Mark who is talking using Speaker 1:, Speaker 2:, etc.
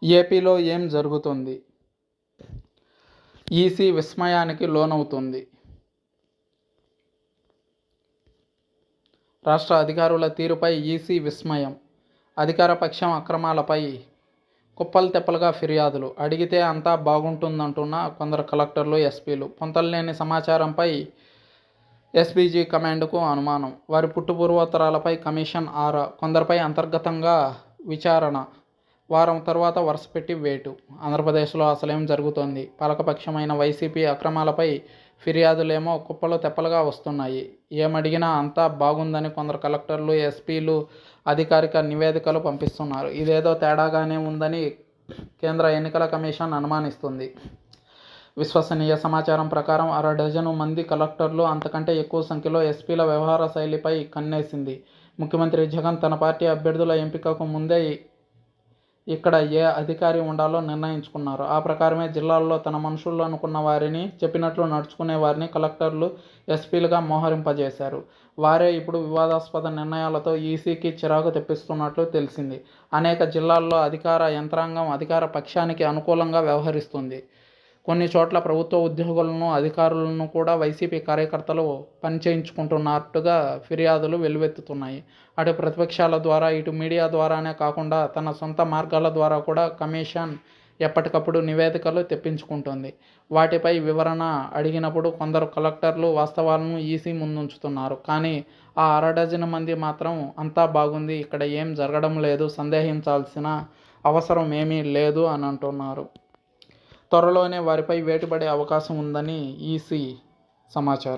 Speaker 1: ఏపీలో ఏం జరుగుతుంది? ఈసీ విస్మయానికి లోనవుతుంది. రాష్ట్ర అధికారుల తీరుపై ఈసీ విస్మయం. అధికార పక్షం అక్రమాలపై కుప్పలు తెప్పలుగా ఫిర్యాదులు. అడిగితే అంతా బాగుంటుందంటున్న కొందరు కలెక్టర్లు, ఎస్పీలు. పొంతనలేని సమాచారంపై ఎస్పీజీ కమాండ్కు అనుమానం. వారి పుట్టుపూర్వోత్తరాలపై కమిషన్ ఆరా. కొందరిపై అంతర్గతంగా విచారణ. వారం తర్వాత వరుసపెట్టి వేటు. ఆంధ్రప్రదేశ్లో అసలేం జరుగుతోంది? పాలకపక్షమైన వైసీపీ అక్రమాలపై ఫిర్యాదులేమో కుప్పలు తెప్పలుగా వస్తున్నాయి. ఏమడిగినా అంతా బాగుందని కొందరు కలెక్టర్లు, ఎస్పీలు అధికారిక నివేదికలు పంపిస్తున్నారు. ఇదేదో తేడాగానే ఉందని కేంద్ర ఎన్నికల కమిషన్ అనుమానిస్తుంది. విశ్వసనీయ సమాచారం ప్రకారం 1/2 డజను మంది కలెక్టర్లు, అంతకంటే ఎక్కువ సంఖ్యలో ఎస్పీల వ్యవహార శైలిపై కన్నేసింది. ముఖ్యమంత్రి జగన్ తన పార్టీ అభ్యర్థుల ఎంపికకు ముందే ఇక్కడ ఏ అధికారి ఉండాలో నిర్ణయించుకున్నారు. ఆ ప్రకారమే జిల్లాల్లో తన మనుషులు అనుకున్న వారిని, చెప్పినట్లు నడుచుకునే వారిని కలెక్టర్లు, ఎస్పీలుగా మోహరింపజేశారు. వారే ఇప్పుడు వివాదాస్పద నిర్ణయాలతో ఈసీకి చిరాకు తెప్పిస్తున్నట్లు తెలిసింది. అనేక జిల్లాల్లో అధికార యంత్రాంగం అధికార పక్షానికి అనుకూలంగా వ్యవహరిస్తుంది. కొన్ని చోట్ల ప్రభుత్వ ఉద్యోగులను, అధికారులను కూడా వైసీపీ కార్యకర్తలు పనిచేయించుకుంటున్నట్టుగా ఫిర్యాదులు వెల్లువెత్తుతున్నాయి. అటు ప్రతిపక్షాల ద్వారా, ఇటు మీడియా ద్వారానే కాకుండా తన సొంత మార్గాల ద్వారా కూడా కమిషన్ ఎప్పటికప్పుడు నివేదికలు తెప్పించుకుంటోంది. వాటిపై వివరణ అడిగినప్పుడు కొందరు కలెక్టర్లు వాస్తవాలను ఈసీ ముందుంచుతున్నారు. కానీ ఆ 1/2 డజను మంది మాత్రం అంతా బాగుంది, ఇక్కడ ఏం జరగడం లేదు, సందేహించాల్సిన అవసరం ఏమీ లేదు అని అంటున్నారు. త్వరలోనే వారిపై వేటు పడే అవకాశం ఉందని ఈసీ సమాచారం.